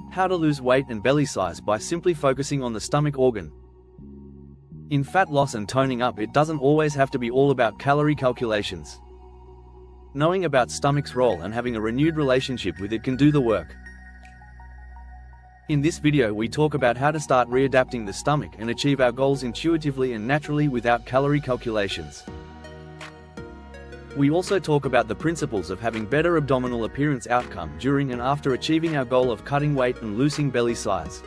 How to lose weight and belly size by simply focusing on the stomach organ. In fat loss and toning up, it doesn't always have to be all about calorie calculations. Knowing about stomach's role and having a renewed relationship with it can do the work. In this video we talk about how to start readapting the stomach and achieve our goals intuitively and naturally without calorie calculations. We also talk about the principles of having better abdominal appearance outcome during and after achieving our goal of cutting weight and losing belly size.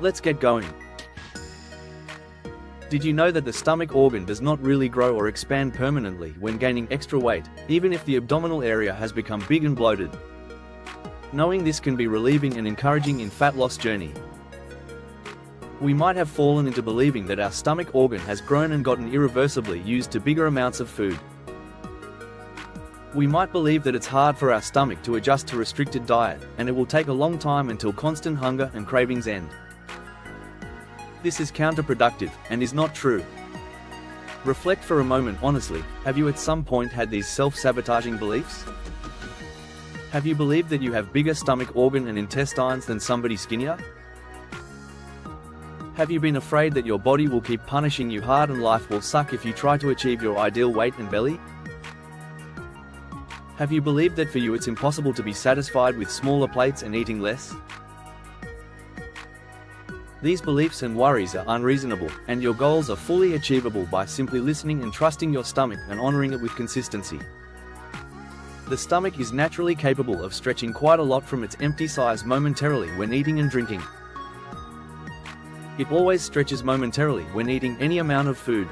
Let's get going. Did you know that the stomach organ does not really grow or expand permanently when gaining extra weight, even if the abdominal area has become big and bloated? Knowing this can be relieving and encouraging in fat loss journey. We might have fallen into believing that our stomach organ has grown and gotten irreversibly used to bigger amounts of food. We might believe that it's hard for our stomach to adjust to restricted diet, and it will take a long time until constant hunger and cravings end. This is counterproductive, and is not true. Reflect for a moment honestly, have you at some point had these self-sabotaging beliefs? Have you believed that you have bigger stomach organ and intestines than somebody skinnier? Have you been afraid that your body will keep punishing you hard and life will suck if you try to achieve your ideal weight and belly? Have you believed that for you it's impossible to be satisfied with smaller plates and eating less? These beliefs and worries are unreasonable, and your goals are fully achievable by simply listening and trusting your stomach and honoring it with consistency. The stomach is naturally capable of stretching quite a lot from its empty size momentarily when eating and drinking. It always stretches momentarily when eating any amount of food.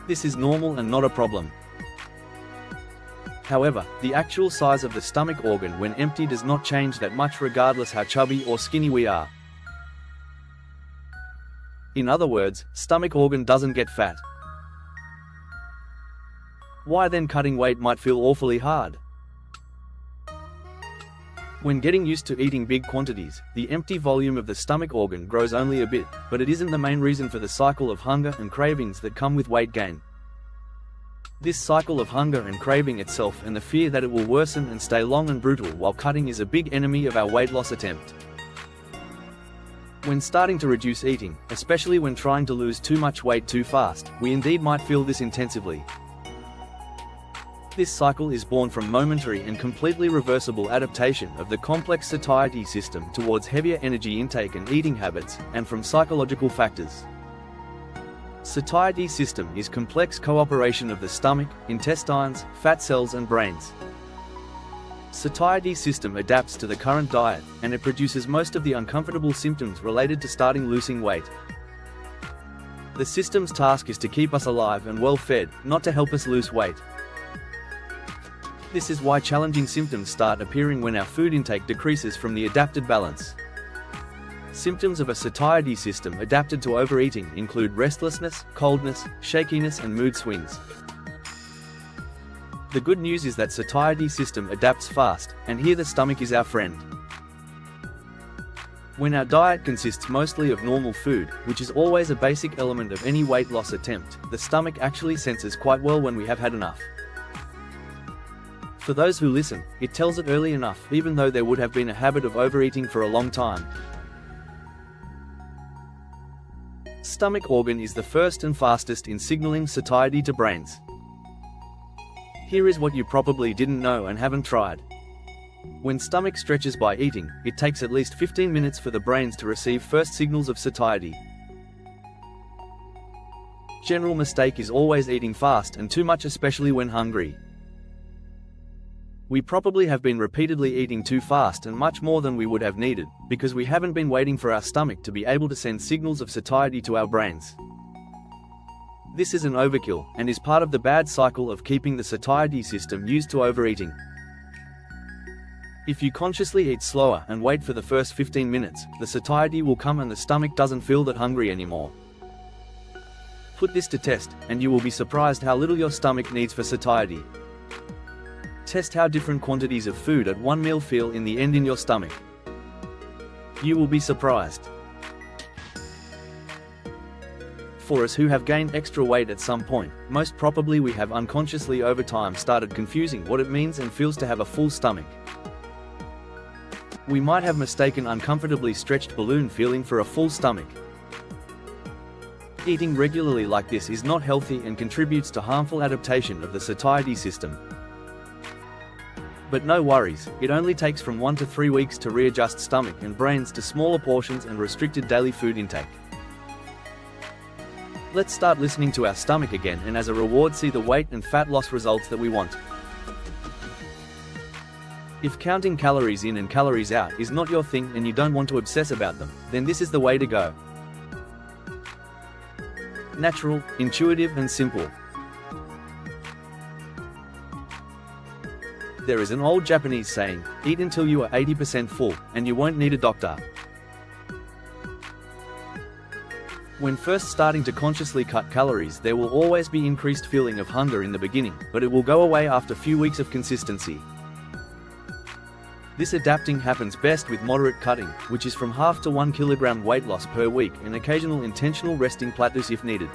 This is normal and not a problem. However, the actual size of the stomach organ when empty does not change that much regardless how chubby or skinny we are. In other words, stomach organ doesn't get fat. Why then cutting weight might feel awfully hard? When getting used to eating big quantities, the empty volume of the stomach organ grows only a bit, but it isn't the main reason for the cycle of hunger and cravings that come with weight gain. This cycle of hunger and craving itself and the fear that it will worsen and stay long and brutal while cutting is a big enemy of our weight loss attempt. When starting to reduce eating, especially when trying to lose too much weight too fast, we indeed might feel this intensively. This cycle is born from momentary and completely reversible adaptation of the complex satiety system towards heavier energy intake and eating habits, and from psychological factors. Satiety system is complex cooperation of the stomach, intestines, fat cells and brains. Satiety system adapts to the current diet, and it produces most of the uncomfortable symptoms related to starting losing weight. The system's task is to keep us alive and well fed, not to help us lose weight. This is why challenging symptoms start appearing when our food intake decreases from the adapted balance. Symptoms of a satiety system adapted to overeating include restlessness, coldness, shakiness and mood swings. The good news is that satiety system adapts fast, and here the stomach is our friend. When our diet consists mostly of normal food, which is always a basic element of any weight loss attempt, the stomach actually senses quite well when we have had enough. For those who listen, it tells it early enough, even though there would have been a habit of overeating for a long time. Stomach organ is the first and fastest in signaling satiety to brains. Here is what you probably didn't know and haven't tried. When stomach stretches by eating, it takes at least 15 minutes for the brains to receive first signals of satiety. General mistake is always eating fast and too much, especially when hungry. We probably have been repeatedly eating too fast and much more than we would have needed, because we haven't been waiting for our stomach to be able to send signals of satiety to our brains. This is an overkill, and is part of the bad cycle of keeping the satiety system used to overeating. If you consciously eat slower and wait for the first 15 minutes, the satiety will come and the stomach doesn't feel that hungry anymore. Put this to test, and you will be surprised how little your stomach needs for satiety. Test how different quantities of food at one meal feel in the end in your stomach. You will be surprised. For us who have gained extra weight at some point, most probably we have unconsciously over time started confusing what it means and feels to have a full stomach. We might have mistaken uncomfortably stretched balloon feeling for a full stomach. Eating regularly like this is not healthy and contributes to harmful adaptation of the satiety system. But no worries, it only takes from 1 to 3 weeks to readjust stomach and brains to smaller portions and restricted daily food intake. Let's start listening to our stomach again, and as a reward see the weight and fat loss results that we want. If counting calories in and calories out is not your thing and you don't want to obsess about them, then this is the way to go. Natural, intuitive and simple. There is an old Japanese saying, eat until you are 80% full, and you won't need a doctor. When first starting to consciously cut calories, there will always be increased feeling of hunger in the beginning, but it will go away after a few weeks of consistency. This adapting happens best with moderate cutting, which is from half to 1 kilogram weight loss per week, and occasional intentional resting plateaus if needed.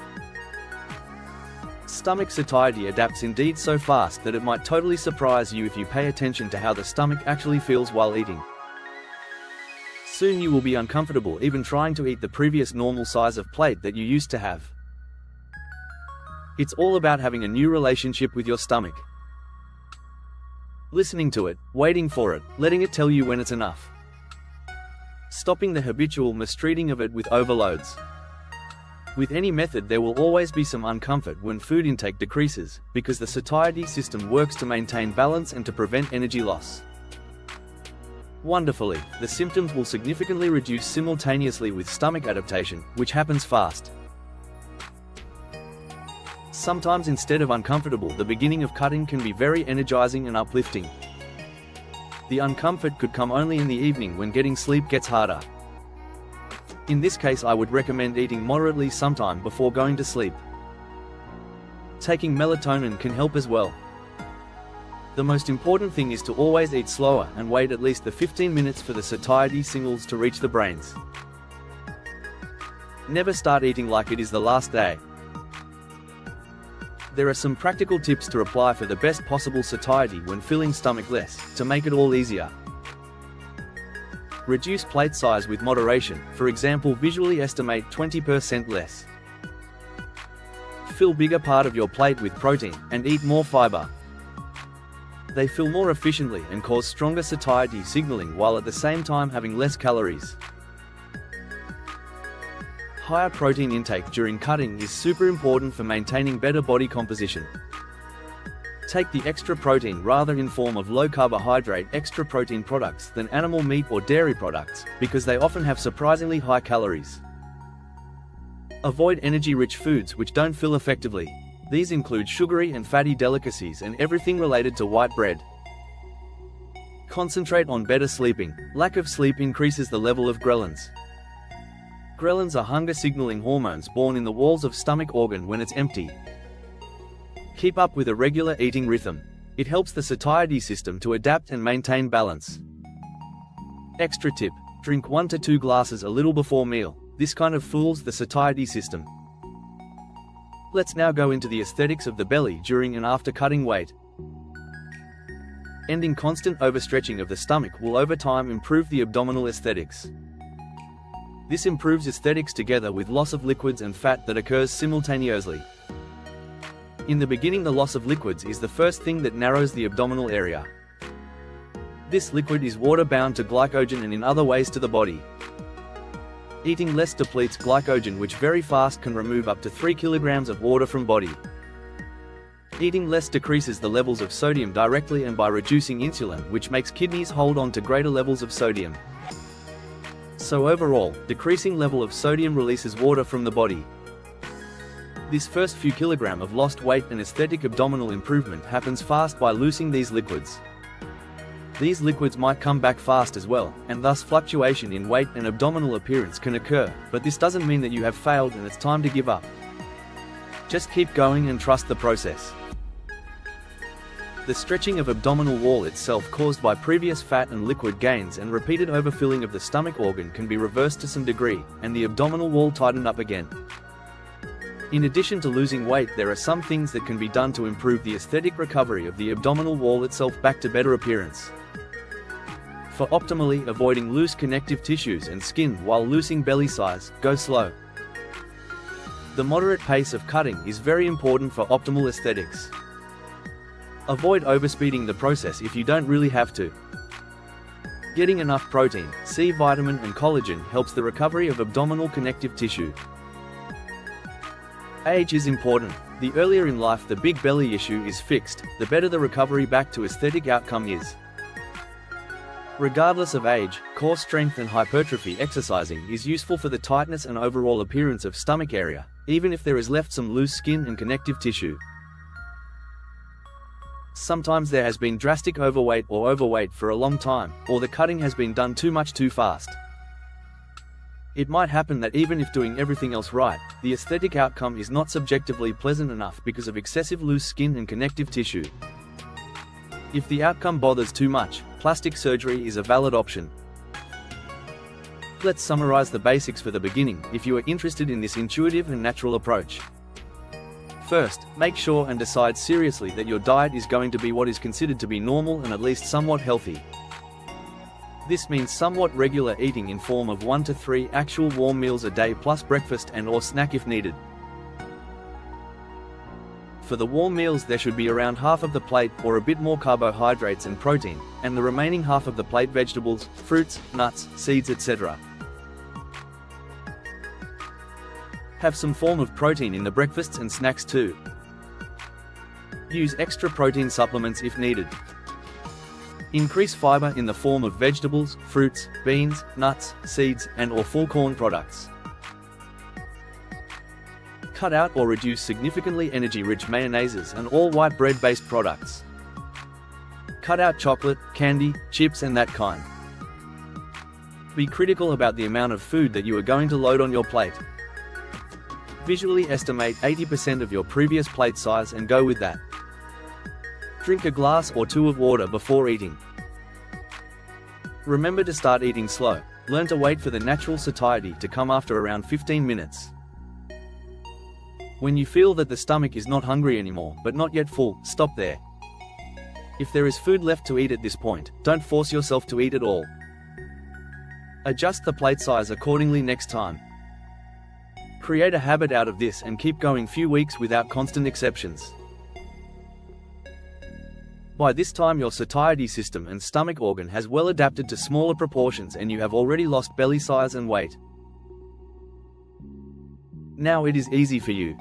Stomach satiety adapts indeed so fast that it might totally surprise you if you pay attention to how the stomach actually feels while eating. Soon you will be uncomfortable even trying to eat the previous normal size of plate that you used to have. It's all about having a new relationship with your stomach. Listening to it, waiting for it, letting it tell you when it's enough. Stopping the habitual mistreating of it with overloads. With any method there will always be some uncomfort when food intake decreases, because the satiety system works to maintain balance and to prevent energy loss. Wonderfully, the symptoms will significantly reduce simultaneously with stomach adaptation, which happens fast. Sometimes instead of uncomfortable, the beginning of cutting can be very energizing and uplifting. The uncomfort could come only in the evening when getting sleep gets harder. In this case I would recommend eating moderately sometime before going to sleep. Taking melatonin can help as well. The most important thing is to always eat slower and wait at least the 15 minutes for the satiety signals to reach the brains. Never start eating like it is the last day. There are some practical tips to apply for the best possible satiety when filling stomach less, to make it all easier. Reduce plate size with moderation, for example visually estimate 20% less. Fill bigger part of your plate with protein, and eat more fiber. They fill more efficiently and cause stronger satiety signaling while at the same time having less calories. Higher protein intake during cutting is super important for maintaining better body composition. Take the extra protein rather in form of low carbohydrate extra protein products than animal meat or dairy products, because they often have surprisingly high calories. Avoid energy-rich foods which don't fill effectively. These include sugary and fatty delicacies and everything related to white bread. Concentrate on better sleeping. Lack of sleep increases the level of ghrelins. Ghrelins are hunger-signaling hormones born in the walls of stomach organ when it's empty. Keep up with a regular eating rhythm. It helps the satiety system to adapt and maintain balance. Extra tip: drink 1 to 2 glasses a little before meal. This kind of fools the satiety system. Let's now go into the aesthetics of the belly during and after cutting weight. Ending constant overstretching of the stomach will over time improve the abdominal aesthetics. This improves aesthetics together with loss of liquids and fat that occurs simultaneously. In the beginning, the loss of liquids is the first thing that narrows the abdominal area. This liquid is water bound to glycogen and in other ways to the body. Eating less depletes glycogen, which very fast can remove up to 3 kilograms of water from body. Eating less decreases the levels of sodium directly and by reducing insulin, which makes kidneys hold on to greater levels of sodium. So overall, decreasing level of sodium releases water from the body. This first few kilograms of lost weight and aesthetic abdominal improvement happens fast by losing these liquids. These liquids might come back fast as well, and thus fluctuation in weight and abdominal appearance can occur, but this doesn't mean that you have failed and it's time to give up. Just keep going and trust the process. The stretching of abdominal wall itself caused by previous fat and liquid gains and repeated overfilling of the stomach organ can be reversed to some degree, and the abdominal wall tightened up again. In addition to losing weight, there are some things that can be done to improve the aesthetic recovery of the abdominal wall itself back to better appearance. For optimally avoiding loose connective tissues and skin while losing belly size, go slow. The moderate pace of cutting is very important for optimal aesthetics. Avoid overspeeding the process if you don't really have to. Getting enough protein, C vitamin and collagen helps the recovery of abdominal connective tissue. Age is important. The earlier in life the big belly issue is fixed, the better the recovery back to aesthetic outcome is. Regardless of age, core strength and hypertrophy exercising is useful for the tightness and overall appearance of stomach area, even if there is left some loose skin and connective tissue. Sometimes there has been drastic overweight for a long time, or the cutting has been done too much too fast. It might happen that even if doing everything else right, the aesthetic outcome is not subjectively pleasant enough because of excessive loose skin and connective tissue. If the outcome bothers too much, plastic surgery is a valid option. Let's summarize the basics for the beginning if you are interested in this intuitive and natural approach. First, make sure and decide seriously that your diet is going to be what is considered to be normal and at least somewhat healthy. This means somewhat regular eating in form of 1 to 3 actual warm meals a day plus breakfast and/or snack if needed. For the warm meals there should be around half of the plate or a bit more carbohydrates and protein, and the remaining half of the plate vegetables, fruits, nuts, seeds, etc. Have some form of protein in the breakfasts and snacks too. Use extra protein supplements if needed. Increase fiber in the form of vegetables, fruits, beans, nuts, seeds, and/or full corn products. Cut out or reduce significantly energy-rich mayonnaises and all white bread-based products. Cut out chocolate, candy, chips and that kind. Be critical about the amount of food that you are going to load on your plate. Visually estimate 80% of your previous plate size and go with that. Drink a glass or 2 of water before eating. Remember to start eating slow. Learn to wait for the natural satiety to come after around 15 minutes. When you feel that the stomach is not hungry anymore but not yet full, stop there. If there is food left to eat at this point, don't force yourself to eat it all. Adjust the plate size accordingly next time. Create a habit out of this and keep going few weeks without constant exceptions. By this time your satiety system and stomach organ has well adapted to smaller proportions and you have already lost belly size and weight. Now it is easy for you.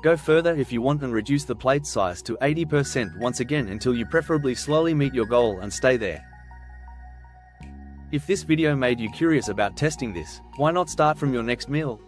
Go further if you want and reduce the plate size to 80% once again until you preferably slowly meet your goal and stay there. If this video made you curious about testing this, why not start from your next meal?